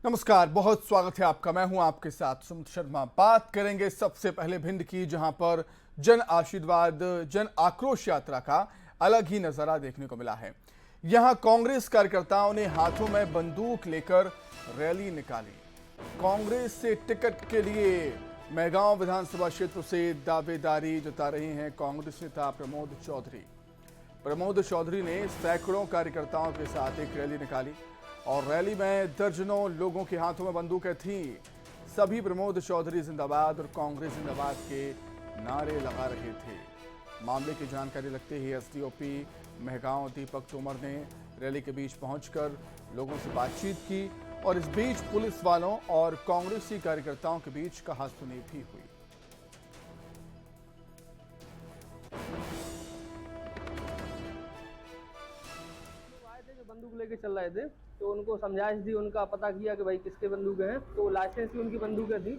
नमस्कार, बहुत स्वागत है आपका। मैं हूं आपके साथ सुमित शर्मा। बात करेंगे सबसे पहले भिंड की, जहां पर जन आशीर्वाद जन आक्रोश यात्रा का अलग ही नजारा देखने को मिला है। यहां कांग्रेस कार्यकर्ताओं ने हाथों में बंदूक लेकर रैली निकाली। कांग्रेस से टिकट के लिए मेहगांव विधानसभा क्षेत्र से दावेदारी जता रहे हैं कांग्रेस नेता प्रमोद चौधरी। प्रमोद चौधरी ने सैकड़ों कार्यकर्ताओं के साथ एक रैली निकाली और रैली में दर्जनों लोगों के हाथों में बंदूकें थीं। सभी प्रमोद चौधरी जिंदाबाद और कांग्रेस जिंदाबाद के नारे लगा रहे थे। मामले की जानकारी लगते ही एसडीओपी मेहगांव दीपक तोमर ने रैली के बीच पहुंचकर लोगों से बातचीत की और इस बीच पुलिस वालों और कांग्रेसी कार्यकर्ताओं के बीच कहासुनी भी हुई। बंदूक लेके चल रहे थे तो उनको समझाइश दी, उनका पता किया कि भाई किसके बंदूकें हैं, तो लाइसेंस की उनकी बंदूकें थी।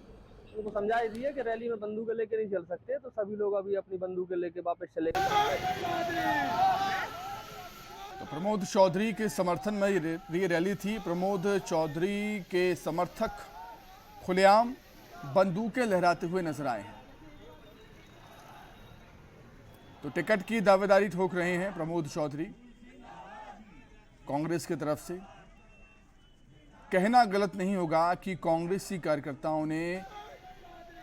उनको समझाइश दी है कि रैली में बंदूकें लेके नहीं चल सकते, तो सभी लोग अभी अपनी बंदूकें लेके वापस चले गए। तो प्रमोद चौधरी के समर्थन में ये रैली थी। प्रमोद चौधरी के समर्थक खुलेआम बंदूकें लहराते हुए नजर आए हैं। तो टिकट की दावेदारी ठोक रहे हैं प्रमोद चौधरी कांग्रेस की तरफ से। कहना गलत नहीं होगा कि कांग्रेसी कार्यकर्ताओं ने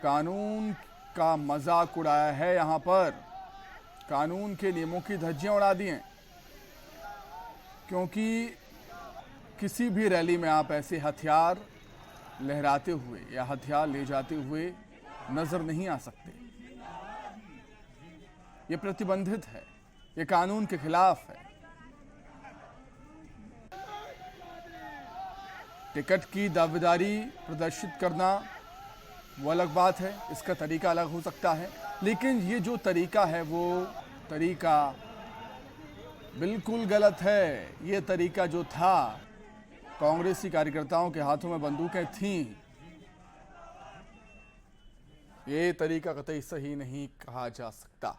कानून का मजाक उड़ाया है। यहां पर कानून के नियमों की धज्जियां उड़ा दी हैं, क्योंकि किसी भी रैली में आप ऐसे हथियार लहराते हुए या हथियार ले जाते हुए नजर नहीं आ सकते। ये प्रतिबंधित है, ये कानून के खिलाफ है। टिकट की दावेदारी प्रदर्शित करना वो अलग बात है, इसका तरीका अलग हो सकता है, लेकिन ये जो तरीका है वो तरीका बिल्कुल गलत है। ये तरीका जो था, कांग्रेसी कार्यकर्ताओं के हाथों में बंदूकें थीं, ये तरीका कतई सही नहीं कहा जा सकता।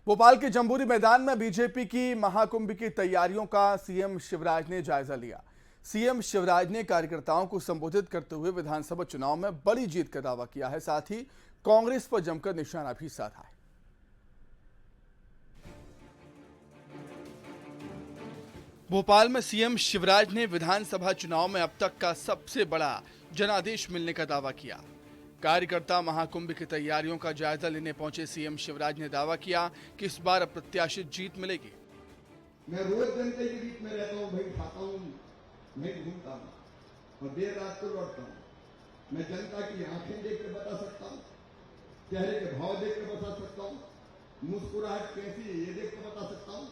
भोपाल के जंबूरी मैदान में बीजेपी की महाकुंभ की तैयारियों का सीएम शिवराज ने जायजा लिया। सीएम शिवराज ने कार्यकर्ताओं को संबोधित करते हुए विधानसभा चुनाव में बड़ी जीत का दावा किया है, साथ ही कांग्रेस पर जमकर निशाना भी साधा है। भोपाल में सीएम शिवराज ने विधानसभा चुनाव में अब तक का सबसे बड़ा जनादेश मिलने का दावा किया। कार्यकर्ता महाकुंभ की तैयारियों का जायजा लेने पहुंचे सीएम शिवराज ने दावा किया कि इस बार अप्रत्याशित जीत मिलेगी। मैं रोज जनता के बीच में रहता हूँ, भाई खाता हूँ, मैं घूमता हूँ और देर रात को लौटता हूँ। मैं जनता की आंखें देख कर बता सकता हूँ, चेहरे के भाव देख कर बता सकता हूँ, मुस्कुराहट कैसी है ये देख कर बता सकता हूँ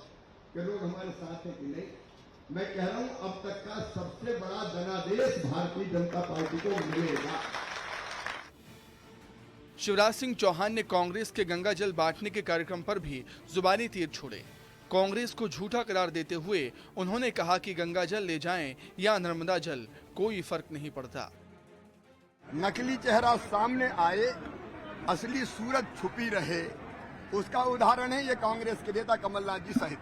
कि लोग हमारे साथ हैं कि नहीं। मैं कह रहा हूँ अब तक का सबसे बड़ा जनादेश भारतीय जनता पार्टी को मिलेगा। शिवराज सिंह चौहान ने कांग्रेस के गंगा जल बांटने के कार्यक्रम पर भी जुबानी तीर छोड़े। कांग्रेस को झूठा करार देते हुए उन्होंने कहा कि गंगा जल ले जाएं या नर्मदा जल, कोई फर्क नहीं पड़ता। नकली चेहरा सामने आए, असली सूरत छुपी रहे, उसका उदाहरण है ये कांग्रेस के नेता कमलनाथ जी सहित।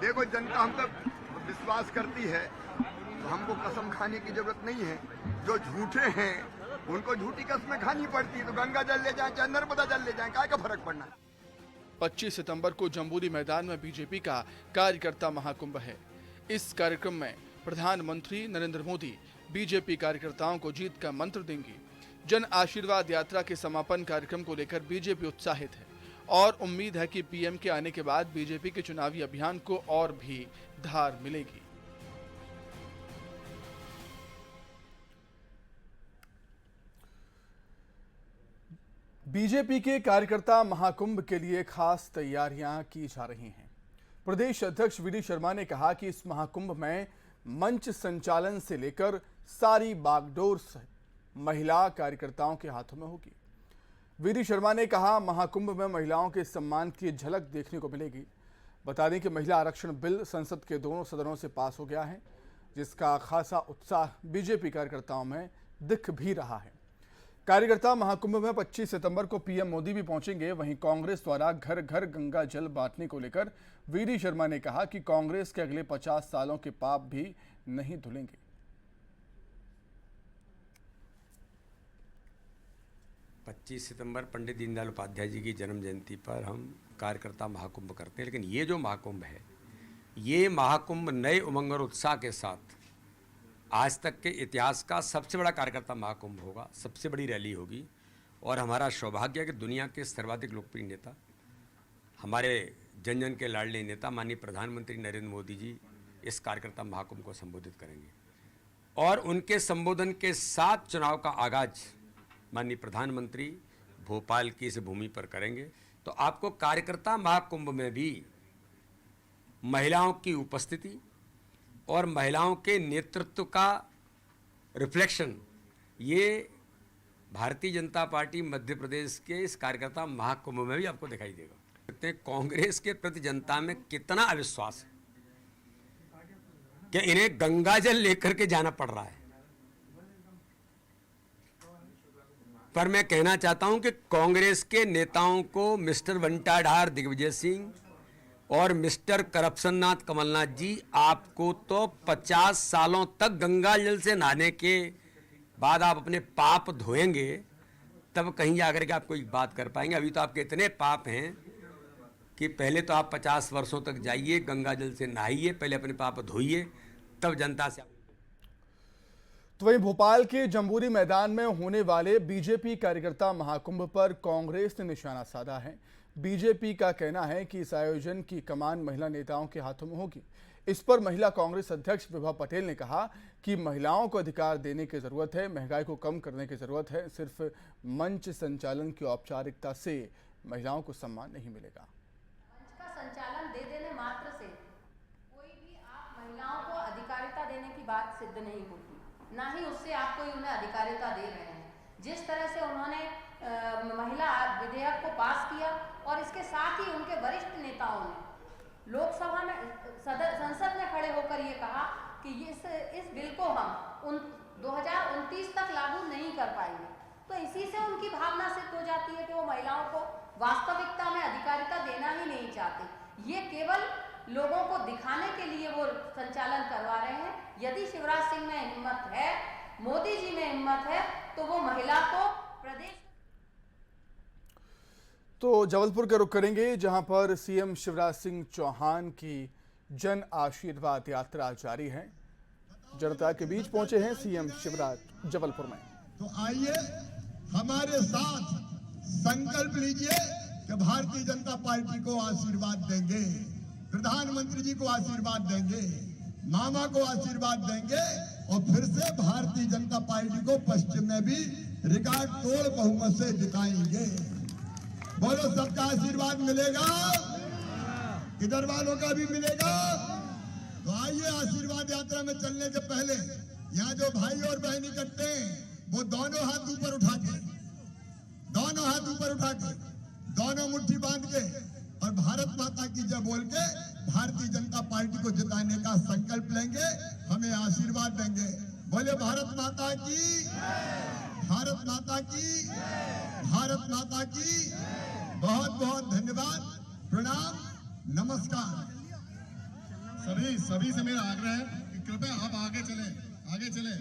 देखो, जनता हम तक विश्वास करती है तो हमको कसम खाने की जरूरत नहीं है। जो झूठे हैं उनको झूठी कसमें खानी पड़ती है। तो गंगा जल ले जाए चाहे नर्मदा जल ले जाए, क्या का फर्क पड़ना है। 25 सितंबर को जंबूरी मैदान में बीजेपी का कार्यकर्ता महाकुंभ है। इस कार्यक्रम में प्रधानमंत्री नरेंद्र मोदी बीजेपी कार्यकर्ताओं को जीत का मंत्र देंगे। जन आशीर्वाद यात्रा के समापन कार्यक्रम को लेकर बीजेपी उत्साहित है और उम्मीद है कि पीएम के आने के बाद बीजेपी के चुनावी अभियान को और भी धार मिलेगी। बीजेपी के कार्यकर्ता महाकुंभ के लिए खास तैयारियां की जा रही हैं। प्रदेश अध्यक्ष वीडी शर्मा ने कहा कि इस महाकुंभ में मंच संचालन से लेकर सारी बागडोर महिला कार्यकर्ताओं के हाथों में होगी। वीडी शर्मा ने कहा, महाकुंभ में महिलाओं के सम्मान की झलक देखने को मिलेगी। बता दें कि महिला आरक्षण बिल संसद के दोनों सदनों से पास हो गया है, जिसका खासा उत्साह बीजेपी कार्यकर्ताओं में दिख भी रहा है। कार्यकर्ता महाकुंभ में 25 सितंबर को पीएम मोदी भी पहुंचेंगे। वहीं कांग्रेस द्वारा घर घर गंगा जल बांटने को लेकर वीडी शर्मा ने कहा कि कांग्रेस के अगले 50 सालों के पाप भी नहीं धुलेंगे। पच्चीस सितंबर पंडित दीनदयाल उपाध्याय जी की जन्म जयंती पर हम कार्यकर्ता महाकुंभ करते हैं, लेकिन ये जो महाकुंभ है, ये महाकुंभ नए उमंग और उत्साह के साथ आज तक के इतिहास का सबसे बड़ा कार्यकर्ता महाकुंभ होगा, सबसे बड़ी रैली होगी। और हमारा सौभाग्य है कि दुनिया के सर्वाधिक लोकप्रिय नेता, हमारे जन जन के लाडले नेता माननीय प्रधानमंत्री नरेंद्र मोदी जी इस कार्यकर्ता महाकुंभ को संबोधित करेंगे। और उनके संबोधन के साथ चुनाव का आगाज माननीय प्रधानमंत्री भोपाल की इस भूमि पर करेंगे। तो आपको कार्यकर्ता महाकुंभ में भी महिलाओं की उपस्थिति और महिलाओं के नेतृत्व का रिफ्लेक्शन, ये भारतीय जनता पार्टी मध्य प्रदेश के इस कार्यकर्ता महाकुंभ में भी आपको दिखाई देगा। कांग्रेस के प्रति जनता में कितना अविश्वास है कि इन्हें गंगा जल लेकर के जाना पड़ रहा है। पर मैं कहना चाहता हूं कि कांग्रेस के नेताओं को मिस्टर बंटाढार दिग्विजय सिंह और मिस्टर करप्शननाथ कमलनाथ जी, आपको तो 50 सालों तक गंगा जल से नहाने के बाद आप अपने पाप धोएंगे, तब कहीं जाकर के आप कोई बात कर पाएंगे। अभी तो आपके इतने पाप हैं कि पहले तो आप 50 वर्षों तक जाइए, गंगा जल से नहाइए, पहले अपने पाप धोइए, तब जनता से। तो वहीं भोपाल के जंबूरी मैदान में होने वाले बीजेपी कार्यकर्ता महाकुंभ पर कांग्रेस ने निशाना साधा है। बीजेपी का कहना है कि इस आयोजन की कमान महिला नेताओं के हाथों में होगी। इस पर महिला कांग्रेस अध्यक्ष विभा पटेल ने कहा कि महिलाओं को अधिकार देने की जरूरत है, महंगाई को कम करने की जरूरत है। सिर्फ मंच संचालन की औपचारिकता से महिलाओं को सम्मान नहीं मिलेगा। मंच का संचालन दे देने मात्र से कोई भी आप महिलाओं को अधिकारिता देने की बात सिद्ध नहीं होती, ना ही उससे आप कोई उन्हें अधिकारिता दे रहे हैं। जिस तरह से उन्होंने महिला विधेयक को पास किया और इसके साथ ही उनके वरिष्ठ नेताओं ने लोकसभा में संसद में खड़े होकर ये कहा कि इस बिल को हम 2029 तक लागू नहीं कर पाएंगे, तो इसी से उनकी भावना सिद्ध हो जाती है कि वो महिलाओं को वास्तविकता में अधिकारिता देना ही नहीं चाहते। ये केवल लोगों को दिखाने के लिए वो संचालन करवा रहे हैं। यदि शिवराज सिंह में हिम्मत है, मोदी जी में हिम्मत है, तो वो महिला को प्रदेश। तो जबलपुर का रुख करेंगे, जहां पर सीएम शिवराज सिंह चौहान की जन आशीर्वाद यात्रा जारी है। जनता के बीच पहुंचे हैं सीएम शिवराज जबलपुर में। तो आइए हमारे साथ संकल्प लीजिए कि भारतीय जनता पार्टी को आशीर्वाद देंगे, प्रधानमंत्री जी को आशीर्वाद देंगे, मामा को आशीर्वाद देंगे और फिर से भारतीय जनता पार्टी को पश्चिम में भी रिकॉर्ड तोड़ बहुमत से जिताएंगे। बोलो, सबका आशीर्वाद मिलेगा, किधर वालों का भी मिलेगा। तो आइए आशीर्वाद यात्रा में चलने से पहले यहाँ जो भाई और बहन इकट्ठे हैं, वो दोनों हाथ ऊपर उठा के, दोनों हाथ ऊपर उठा के, दोनों मुट्ठी बांध के और भारत माता की जय बोल के भारतीय जनता पार्टी को जिताने का संकल्प लेंगे, हमें आशीर्वाद देंगे। बोले भारत माता की, भारत माता की, भारत माता की। बहुत बहुत धन्यवाद, प्रणाम, नमस्कार। सभी से मेरा आग्रह है कि कृपया आप आगे चले, आगे चले।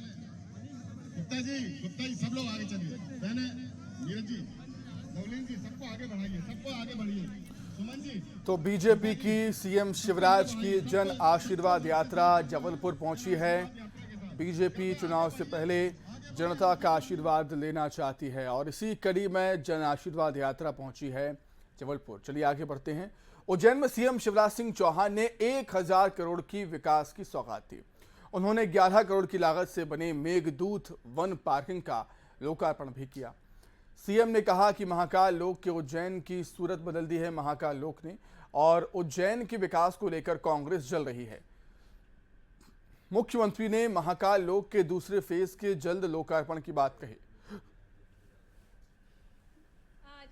गुप्ता जी सब लोग आगे चलिए। बहने, नीरज जी, नवलीन जी, सबको आगे बढ़ाइए, सबको आगे बढ़िए। सुमन जी। तो बीजेपी की सीएम शिवराज की जन आशीर्वाद यात्रा जबलपुर पहुंची है। बीजेपी चुनाव से पहले जनता का आशीर्वाद लेना चाहती है और इसी कड़ी में जन आशीर्वाद यात्रा पहुंची है जबलपुर। चलिए आगे बढ़ते हैं। उज्जैन में सीएम शिवराज सिंह चौहान ने 1000 करोड़ की विकास की सौगात दी। उन्होंने 11 करोड़ की लागत से बने मेघदूत वन पार्किंग का लोकार्पण भी किया। सीएम ने कहा कि महाकाल लोक के उज्जैन की सूरत बदल दी है महाकाल लोक ने, और उज्जैन के विकास को लेकर कांग्रेस जल रही है। मुख्यमंत्री ने महाकाल लोक के दूसरे फेज के जल्द लोकार्पण की बात कही। आज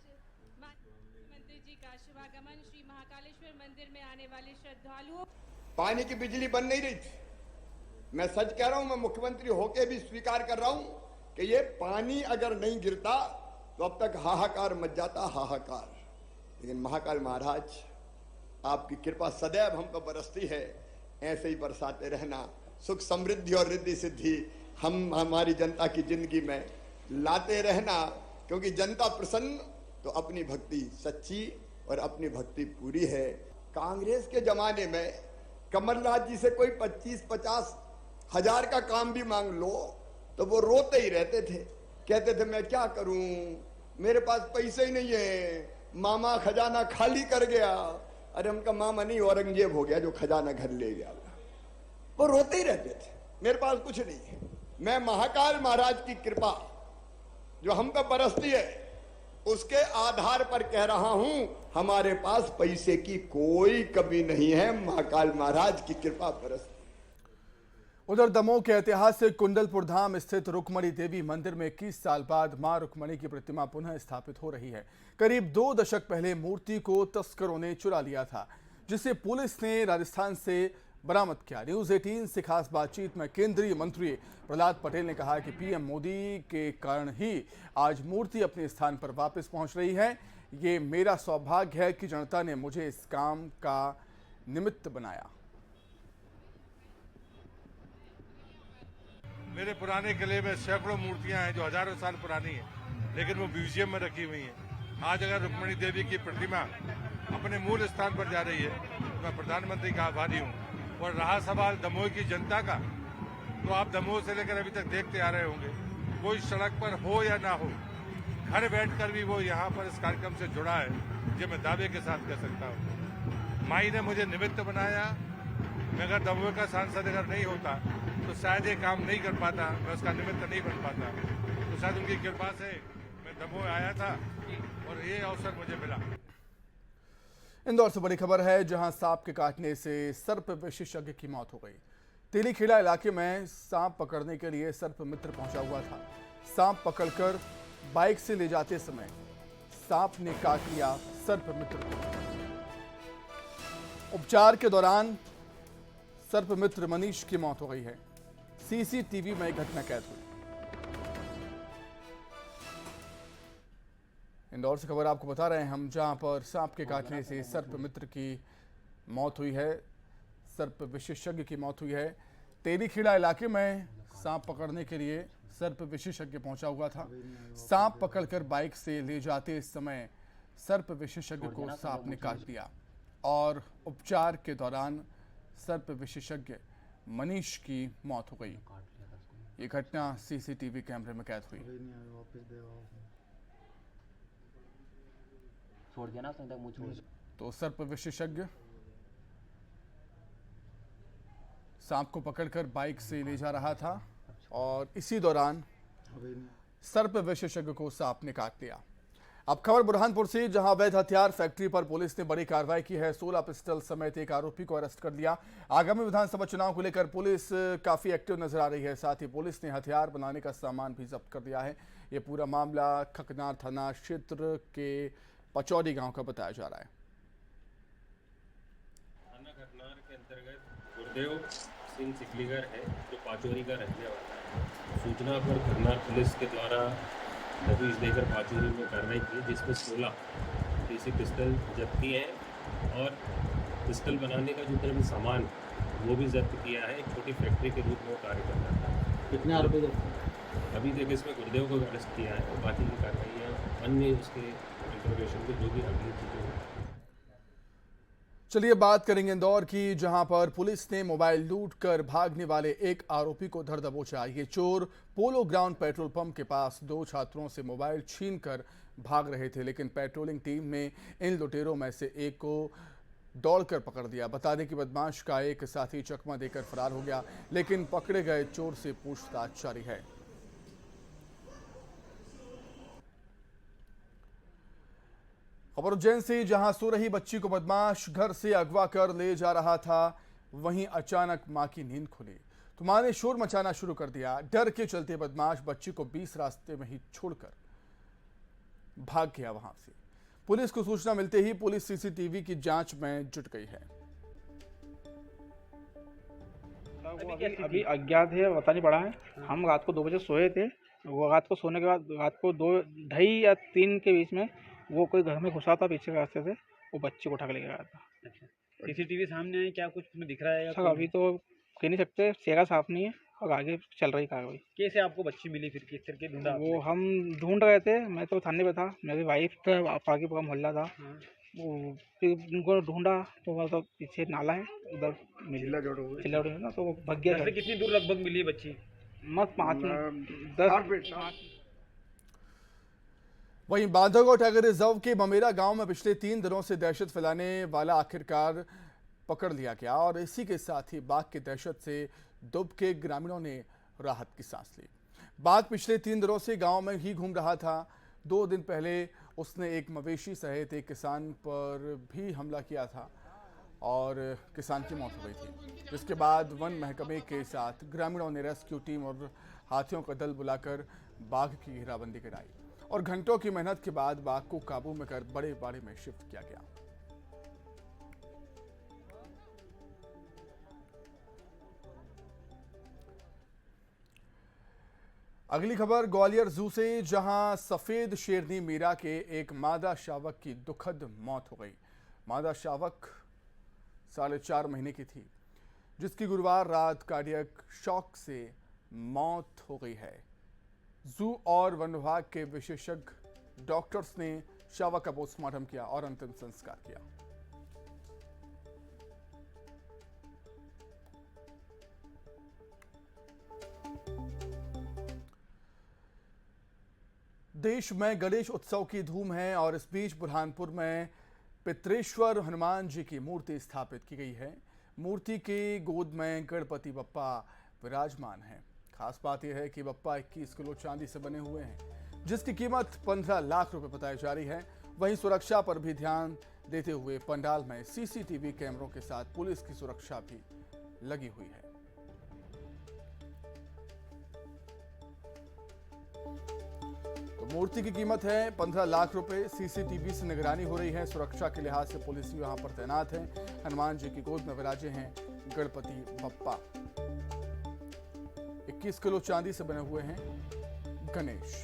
मंत्री जी का शुभागमन श्री महाकालेश्वर मंदिर में आने वाले श्रद्धालुओं। पानी की बिजली बन नहीं रही थी। मैं सच कह रहा हूं, मैं मुख्यमंत्री होके भी स्वीकार कर रहा हूं कि ये पानी अगर नहीं गिरता तो अब तक हाहाकार मच जाता, हाहाकार। लेकिन महाकाल महाराज आपकी कृपा सदैव हम पर बरसती है, ऐसे ही बरसाते रहना, सुख समृद्धि और रिद्धि सिद्धि हम हमारी जनता की जिंदगी में लाते रहना, क्योंकि जनता प्रसन्न तो अपनी भक्ति सच्ची और अपनी भक्ति पूरी है। कांग्रेस के जमाने में कमलनाथ जी से कोई 25-50 हजार का काम भी मांग लो तो वो रोते ही रहते थे, कहते थे मैं क्या करूं, मेरे पास पैसे ही नहीं है, मामा खजाना खाली कर गया। अरे उनका मामा नहीं, औरंगजेब हो गया जो खजाना घर ले गया। वो रोते ही रहते थे, मेरे पास कुछ नहीं है। मैं महाकाल महाराज की कृपा जो हम पे बरसती है उसके आधार पर कह रहा हूं, हमारे पास पैसे की कोई कमी नहीं है, महाकाल महाराज की कृपा बरसती। उधर दमोह के ऐतिहासिक कुंडलपुर धाम स्थित रुक्मणी देवी मंदिर में 21 साल बाद मां रुक्मणी की प्रतिमा पुनः स्थापित हो रही है। करीब 2 दशक पहले मूर्ति को तस्करों ने चुरा लिया था, जिसे पुलिस ने राजस्थान से बरामद किया। न्यूज 18 से खास बातचीत में केंद्रीय मंत्री प्रहलाद पटेल ने कहा कि पीएम मोदी के कारण ही आज मूर्ति अपने स्थान पर वापस पहुंच रही है। ये मेरा सौभाग्य है कि जनता ने मुझे इस काम का निमित्त बनाया। मेरे पुराने किले में सैकड़ों मूर्तियां हैं जो हजारों साल पुरानी हैं, लेकिन वो म्यूजियम में रखी हुई हैं। आज अगर रुक्मणी देवी की प्रतिमा अपने मूल स्थान पर जा रही है तो मैं प्रधानमंत्री का आभारी हूँ। और रहा सवाल दमोह की जनता का, तो आप दमोह से लेकर अभी तक देखते आ रहे होंगे, कोई सड़क पर हो या ना हो, घर बैठकर भी वो यहाँ पर इस कार्यक्रम से जुड़ा है, ये मैं दावे के साथ कह सकता हूँ। माई ने मुझे निमित्त बनाया। मैं अगर दमोह का सांसद अगर नहीं होता तो शायद ये काम नहीं कर पाता, मैं उसका निमित्त नहीं बन पाता। तो शायद उनकी कृपा से मैं दमोह आया था और ये अवसर मुझे मिला। इंदौर से बड़ी खबर है, जहां सांप के काटने से सर्प विशेषज्ञ की मौत हो गई। तेलीखेड़ा इलाके में सांप पकड़ने के लिए सर्प मित्र पहुंचा हुआ था। सांप पकड़कर बाइक से ले जाते समय सांप ने काट लिया सर्प मित्र को। उपचार के दौरान सर्प मित्र मनीष की मौत हो गई है। सीसीटीवी में घटना कैद हुई। इंदौर से खबर आपको बता रहे हैं हम, जहां पर सांप के काटने से सर्प मित्र की मौत हुई है, सर्प विशेषज्ञ की मौत हुई है। तेलीखेड़ा इलाके में सांप पकड़ने के लिए सर्प विशेषज्ञ पहुंचा हुआ था। सांप पकड़कर बाइक से ले जाते समय सर्प विशेषज्ञ को सांप ने काट दिया और उपचार के दौरान सर्प विशेषज्ञ मनीष की मौत हो गई। ये घटना सीसीटीवी कैमरे में कैद हुई। छोड़ दिया ना उसने, मुझे छोड़। तो सर्प विशेषज्ञ सांप को पकड़कर बाइक से ले जा रहा था और इसी दौरान सर्प विशेषज्ञ को सांप ने काट लिया। अब खबर बुरहानपुर से, जहां अवैध हथियार फैक्ट्री पर पुलिस ने बड़ी कार्रवाई की है। 16 पिस्टल समेत एक आरोपी को अरेस्ट कर लिया। आगामी विधानसभा चुनाव को लेकर पुलिस काफी एक्टिव नजर आ रही है। साथ ही पुलिस ने हथियार बनाने का सामान भी जब्त कर दिया है। ये पूरा मामला खकनार थाना क्षेत्र के पचौड़ी गांव का बताया जा रहा है। थाना खकनार के अंतर्गत गुरदेव सिंह सिकलीगर है, जो पाचोरी का रहने वाला है। सूचना पर खकनार पुलिस के द्वारा दबिश देकर पाचोरी में कार्रवाई की, जिसमें 16 देसी पिस्टल जब्त किए हैं और पिस्टल बनाने का जो भी सामान वो भी जब्त किया है। एक छोटी फैक्ट्री के रूप में वो कार्य करता था। कितने आरोपी अभी तक इसमें गुरदेव को अरेस्ट किया है और बाकी की कार्रवाइयाँ अन्य उसके इंटरोगेशन के जो भी अगली चीज़ें हैं। चलिए बात करेंगे इंदौर की, जहां पर पुलिस ने मोबाइल लूट कर भागने वाले एक आरोपी को धर दबोचा। ये चोर पोलो ग्राउंड पेट्रोल पंप के पास 2 छात्रों से मोबाइल छीनकर भाग रहे थे, लेकिन पेट्रोलिंग टीम ने इन लुटेरों में से एक को दौड़कर पकड़ दिया। बता दें कि बदमाश का एक साथी चकमा देकर फरार हो गया, लेकिन पकड़े गए चोर से पूछताछ जारी है। खबर उज्जैन से, जहां सो रही बच्ची को बदमाश घर से अगवा कर ले जा रहा था, वहीं अचानक मां की नींद खुली तो मां ने शोर मचाना शुरू कर दिया। डर के चलते बदमाश बच्ची को 20 रास्ते में ही छोड़कर भाग गया वहां से। पुलिस को सूचना मिलते ही पुलिस सीसीटीवी की जांच में जुट गई है। अभी अज्ञात है, पता नहीं पड़ा है। हम रात को 2 बजे सोए थे, वो रात को सोने के बाद रात को 2 ढाई या 3 के बीच में वो कोई घर में घुसा था पीछे के रास्ते से, वो बच्चे को उठा के ले गया था। सीसीटीवी सामने है, क्या कुछ उसमें दिख रहा है? सर अभी तो कह नहीं सकते, चेहरा साफ नहीं है और आगे चल रही कार्रवाई। कैसे आपको बच्ची मिली फिर, किस करके ढूंढा? वो हम ढूंढ रहे थे, मैं तो थाने पे था, मेरी वाइफ था, आगे पूरा मोहल्ला था। वो फिर उनको ढूंढा तो वहाँ तो पीछे नाला है, उधर चिल्ला जोड़ ना, तो वो भग गया। घर से कितनी दूर लगभग मिली बच्ची? मत 5-10। वहीं बांधवगढ़ टाइगर रिजर्व के ममेरा गांव में पिछले 3 दिनों से दहशत फैलाने वाला आखिरकार पकड़ लिया गया और इसी के साथ ही बाघ की दहशत से दुब के ग्रामीणों ने राहत की सांस ली। बाघ पिछले 3 दिनों से गांव में ही घूम रहा था। 2 दिन पहले उसने एक मवेशी सहित एक किसान पर भी हमला किया था और किसान की मौत हो गई थी, जिसके बाद वन महकमे के साथ ग्रामीणों ने रेस्क्यू टीम और हाथियों का दल बुलाकर बाघ की घेराबंदी कराई और घंटों की मेहनत के बाद बाघ को काबू में कर बड़े बाड़े में शिफ्ट किया गया। अगली खबर ग्वालियर जू से, जहां सफेद शेरनी मीरा के एक मादा शावक की दुखद मौत हो गई। मादा शावक 4.5 महीने की थी, जिसकी गुरुवार रात कार्डियक शॉक से मौत हो गई है। जू और वन विभाग के विशेषज्ञ डॉक्टर्स ने शावक का पोस्टमार्टम किया और अंतिम संस्कार किया। देश में गणेश उत्सव की धूम है और इस बीच बुरहानपुर में पितरेश्वर हनुमान जी की मूर्ति स्थापित की गई है। मूर्ति के गोद में गणपति बप्पा विराजमान है। खास बात यह है कि बप्पा 21 किलो चांदी से बने हुए हैं, जिसकी कीमत 15 लाख रुपए बताई जा रही है। वहीं सुरक्षा पर भी ध्यान देते हुए पंडाल में सीसीटीवी कैमरों के साथ पुलिस की सुरक्षा भी लगी हुई है। तो मूर्ति की कीमत है 15 लाख रुपए। सीसीटीवी से निगरानी हो रही है। सुरक्षा के लिहाज से पुलिस भी वहां पर तैनात है। हनुमान जी की गोद में विराजे हैं गणपति बप्पा। 21 किलो चांदी से बने हुए हैं गणेश।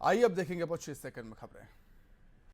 आइए अब देखेंगे 25 सेकंड में खबरें।